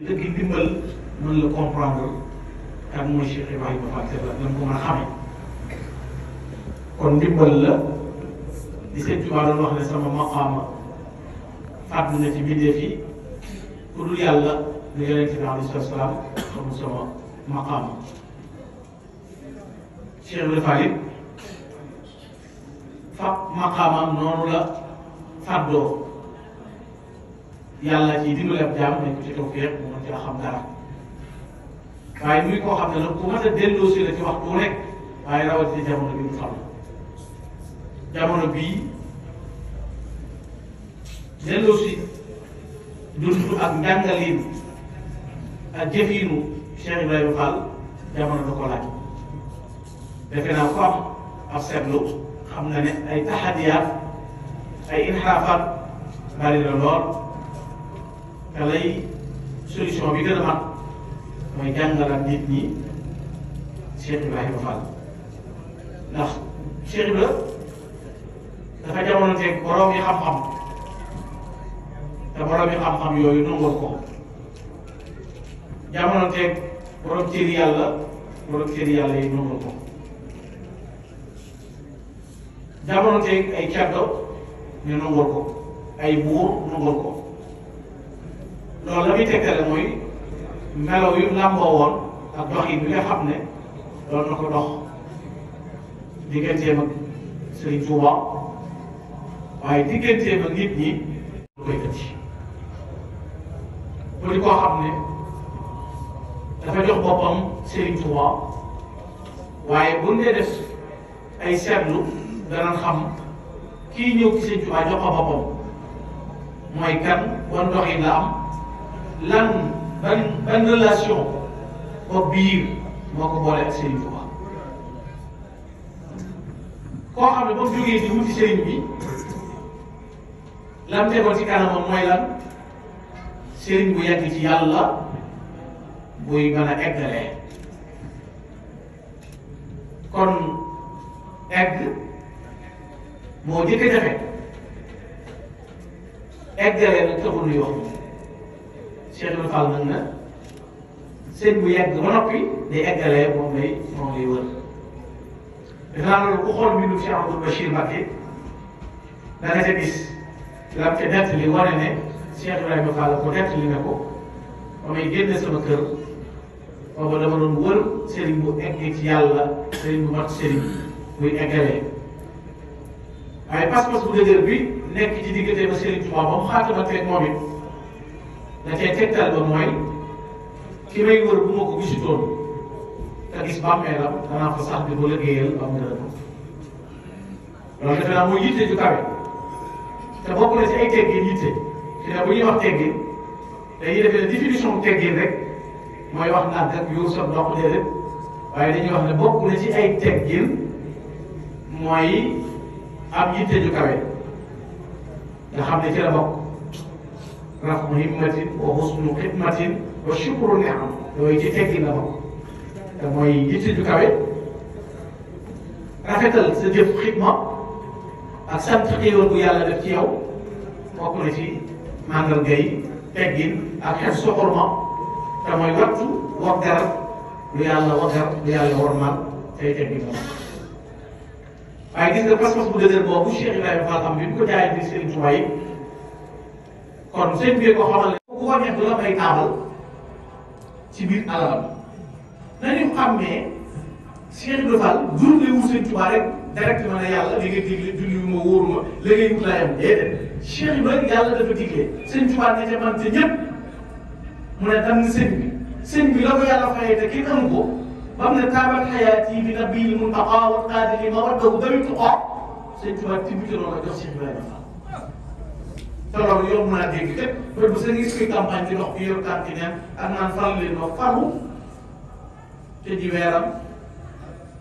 dëgg ndimbal mën la comprendre kan mooy Cheikh Ibrahima Fall te la ko mën a xamee kon ndimbal la di Sëñ Tuubaa doon wax ne sama maqaama fàttali na ci mbindeef yi ku dul yàlla lu Yonent bi alayhi salaam xamul sama maqaama Cheikh Ibrahima Fall it fa maqaamaam noonu la fàddoo yàlla ci dimbali ab jaam nañ ko ci tawfeex mu mën caa xam dara waaye muy koo xam ne nag ku mat a delloosi la ci waxtu wu nekk waaye rawatina jamono bi mu xam jamono bii delloosi dund ak njàngaliin ak jëfiinu Cheikh Ibrahima Fall jamono da ko laaj defe naa ko am ab seetlu xam na ne ay taxadiyaat ay inxiraafaat bari na lool te lay solution bi gën a mag mooy jàngalaat nit ñi Cheikh Ibrahima Fall ndax Cheikh Ibra dafa jamono teg borom yi xam-xam te borom yi xam-xam yooyu nangul ko jamono teg borom cëri yàlla yi nangul ko jamono teg ay caddo ñu nangul ko ay buur nangul ko loolu la muy tegtale mooy melaw yu làmboo woon ak doxin bi nga xam ne doon na ko dox digganteem ak Serigne Touba waaye digganteem ak nit ñi lu koy ëtti bu di koo xam ne dafa jox boppam Serigne Touba waaye bu ñu dee def ay seetlu danañ xam kii ñëw ci Serigne Touba jox ko boppam mooy kan wan doxin la am lan ban relation ko biir moo ko boole ak Serigne Touba koo xam ne ba mu jógee di wuti Serigne bi lam tegoon ci kanamam mooy lan Serigne bu yegg ci yàlla buy mën a eggalee kon egg moo jëkk a jafe eggalee nag taxul nuy wax Cheikh Ibrahima Fall nag na sëñ bu yegg ba noppi day eggalee moom lay wër defe naa loolu ku xool mbindum Cheikh Abdoul Bachir Mbacké da nga ca gis lam ca nettali wane ne Cheikh Ibrahima Fall ko nettali ne ko ba may génne sama kër booba dama doon wër sëriñ bu eggee ci yàlla sëriñ bu mat sëriñ buy eggalee waaye pas-pas bu dëgër bi nekk ci diggante ba Sëriñ Tuubaa ba mu xaatama teg moom it da cee tegtal ba mooy ki may wër bu ma ko gisutoon te gis bàmmeelam danaa ko sax di ko liggéeyal ba mu gërëm loolu defe naa mooy yitte ju kawe te bokk na ci ay teggin yitte te ne bu ñuy wax teggin dañuy defee ne définition teggin rek mooy wax naan ak yu sa ndox déedéet waaye dañuy wax ne bokk na ci ay teggin mooy am yitte ju kawe nga xam ne ci la bokk rafu himmatin wa husnu xidmatin wa shukru ni'am yooyu ci teggin la bokk te mooy yitte ju kawe rafetal sa jëf xidma ak sant xéewal bu yàlla def ci yow bokk na ci màndargay teggin ak xef soxorma te mooy wattu waggar lu yàlla wormaal tey teggin la waaye gis nga pas-pas bu dëgër boobu Cheikh Ibrahima Fall am bi bu ko jaayee di Serigne Touba yi kon seen biir ko xamal ne ku ko ñett la may taabal ci biir alalam nañu xam ne Cheikh Ibrahima Fall journée wu Serigne Touba rek directement ne yàlla li nga digle julli wu ma wóoruma la ngay wut laa yam déedéet Cheikh Ibrahima yàlla dafa digle Serigne Touba ne ca man te ñëpp mu ne tam sëñ bi la ko yàlla fayee te kenn amu ko ba mu ne taabat xayaati bi nabil muntaqa wa qaadili ma waddahu dawi tuqa Sëñ Tuubaa tibbite loolu la jox Cheikh Ibrahima Fall te loolu yomb naa dégg kat ba bu seen gis koy campagne bi dox bi yor tànki neen ak naan faral leen ma faru te ji weeram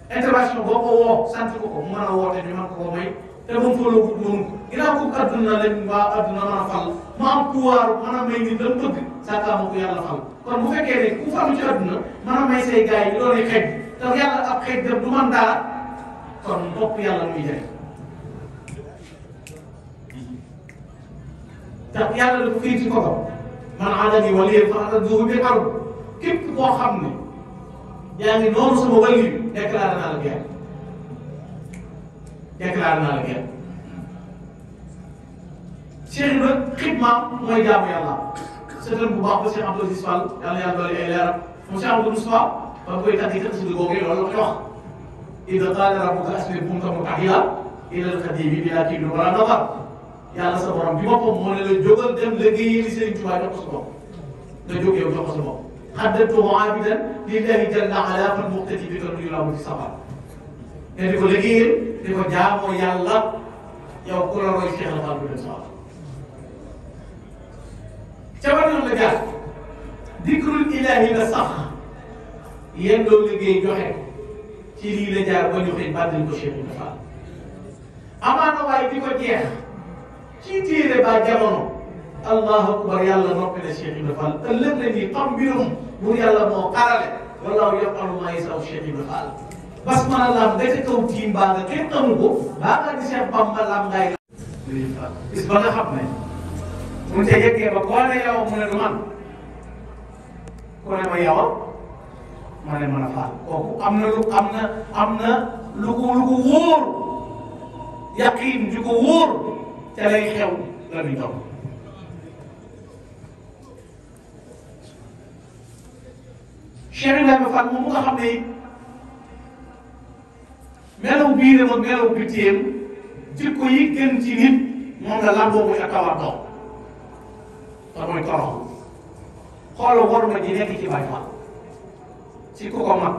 intervention boo ko woo sant ko mu mën a woote ñu mën ko ko may te ba mu faloo wut noonu ginnaaw ko adduna leen waa adduna mën a fal mu am pouvoir mën a may nit dama bëgg sàkkaama ko yàlla fal kon bu fekkee ne ku falu ci adduna mën a may say gars yi doon xeej te yàlla ab xeej dem du man dara kon topp yàlla muy jëriñ te yàlla dafa fii ci kogam man aadani waliyan faqad aadtuhu bil harb képp koo xam ne yaa ngi noonu sama wali déclaré naa la guerre déclaré naa la guerre. Cheikh Ibrahima xidma mooy jaamu yàlla seetal bu baax ba Cheikh Abdou Aziz Fall yàlla yàlla doole ay leeram moom Cheikh Abdou Moustapha ba koy tàggi kat suñu googu loolu la koy wax idh qaala rabbuka aslim mutahhiran ila al-qadimi bila kibrin wala nadar yàlla sa borom bi boppam moo ne la jógal dem liggéeyi li Sëriñ Tuubaa jox ko sa bopp nga jóg yow jox ko sa bopp xaddamtuhu aabidan lillahi jalla ala fal muqtadi bi kan yulaamu fi safar te di ko liggéeyal di ko jaamoo yàlla yow ku la roy Cheikh la Fall bu dem safar ca war yoon la jaar dikrul ilahi la sax yéen loolu liggéey joxe ci lii la jaar ba ñu xëy bàddil ko Cheikh Ibrahima Fall amaana waaye di ko jeex ci téere ba jamono allahu akbar yàlla noppi na Cheikh Ibrahima Fall ëllëg na ni xam mbirum bu yàlla moo xarale wallahu yafalu maa yasaa Cheikh Ibrahima Fall basmala lam nga ca kaw tiim baa nga kenn xamu ko baa nga di Cheikh Bamba lam ngay bis ba nga xam ne mu ca yeggee ba koo ne yow mu ne du man ku ne ma yow ma ne mën a faal kooku am na lu ko wóor yaqiin ju ko wóor ca lay xew la muy toog Cheikh Ibrahima Fall moom mu nga xam ne melaw biiram ak melaw bitteem jikko yi gën ci nit moom la lamboo muy ak tawaatoo te mooy torox xoolal war ma ji nekk ci Baay Fall ci ku ko mag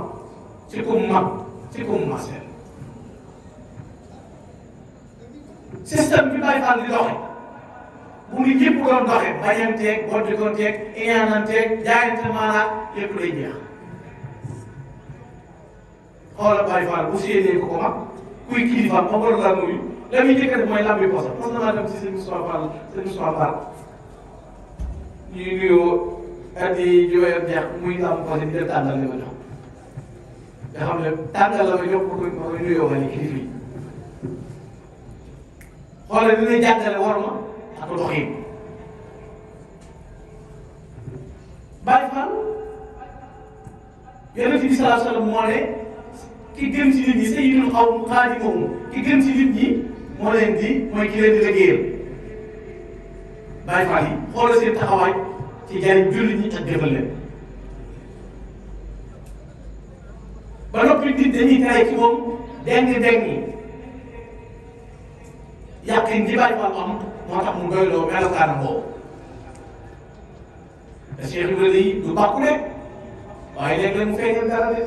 ci ku mu mag ci ku mu masel système bi Baay Fall di doxe bu ngi ñëpp doon doxe bañanteeg boddikonteeg iñaananteeg jaayante maanaam lépp lay jeex xoolal Baay Fall bu séenee ku ko mag kuy kilifa ma war laa nuyu la muy njëkk a def mooy lambi posa mos na maa dem si sëñ Moustapha Fall sëñ Moustapha Fall ñuy nuyoo addi jooyal jeex muy lamb posa di def tàngal li ma jox nga xam ne tàngal la ma jox ma koy nuyoo ma ni kilifa yi xoolal dina jàngale war ma ak doxin Baay Fall Yonent bi sallallahu alayhi wa sallam moo ne ki gën ci nit ñi sayyidul qawm xaadimuhum ki gën ci nit ñi moo leen di mooy ki leen di liggéeyal Baay Fall yi xoolal seen taxawaay ci jariñ jullit ñi ak defal leen ba noppi nit dañuy tere ci moom deng yàqin ji Baay Fall am moo tax mu doyloo melokaanam boobu te Cheikh Ibrahima yi du bàkku de waaye léeg-léeg mu feeñal dara de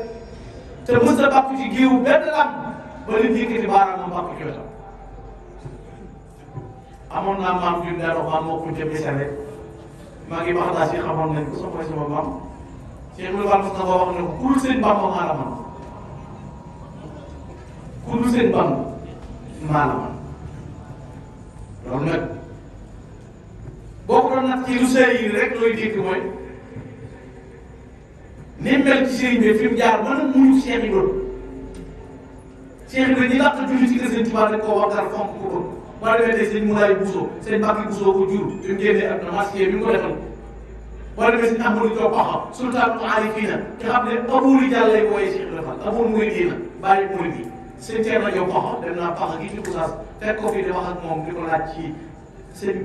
te mës a bàkku ci géewu benn lam ba nit yëkkati baaraam bàkku ci wetam amoon naa maam ju dara maam moo ko jëm rek maa ngi wax daal si xamoon nañ ko sama sama maam Cheikh Ibrahima mos na ko wax ne ko ku dul seen Bamba maa la man ku dul seen Bamba maa la man loolu nag boo ko doon nag ci lu sëriñ rek looy dégg mooy ni mel ci sëriñ bi fi mu jaar mën a muñu Cheikh Ibrahima Cheikh Ibrahima ñi dàq julli ci kër Sëriñ Tuubaa dañ koo wax dara fonk ko bëgg boo demee tey sëñ Moulay Bousso sëñ Mbacke Bousso ko jur bi mu génnee ak masque bi mu ko defal boo demee sëñ Amadou Diop Paxa sultaanu aarifiina nga xam ne Abou Rijal lay wooyee Cheikh Ibrahima Fall Abou Mouridina bàyyi murid yi sëñ Thierno Diop Paxa dem naa Paxa gi ci Oustaz fekk ko fi di wax ak moom di ko laaj ci sëñ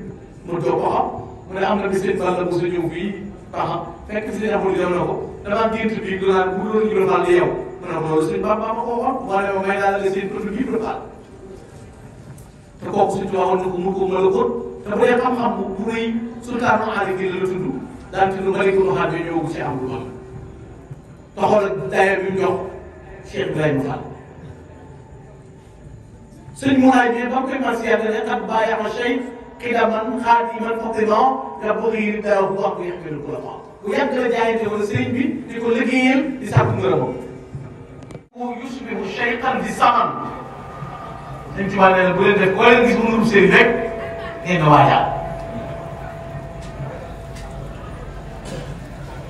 Modou Diop Paxa mu ne am na bi sëñ Balla Bousso ñëw fii Paxa fekk fi sëñ Amadou dem na ko damaa gént bii du naan bu doon Ibrahima Fall di yow mu ne ko loolu sëñ Bamba ma ko waxoon moo ne ma may daal la seen pënd bii Ibrahima Fall te kooku suñu waxoon na ko mu ko mën a ko te bu dee xam-xam bu rëy sultaanu aarifiin la tudd daan tudd Maliku Nuxaat bi ñëw ci am lu am te xoolal daayira bi mu jox Cheikh Ibrahima Fall sëñ Moulay bi ba mu koy marsiyaat ne qad baaya'a shay qidaman xaadiman fatiman nga bëgg daaw bu wax bu yaxmilu ko la fa bu yàgg la jaayante wala sëriñ bi di ko liggéeyal di sàkku ngërëmam mu yusbihu shaytan di saman sëñ Tuubaa nee na bu leen def koo leen gis mu nuru sëriñ rek ngeen nga waajal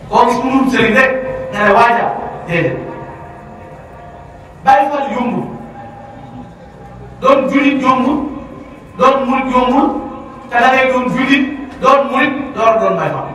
koo gis mu nuru sëriñ rek nga ne waajal déedéet Baay Fall yombul doon julit yombul doon murit yombul te da ngay doon julit doon murit door doon Baay Fall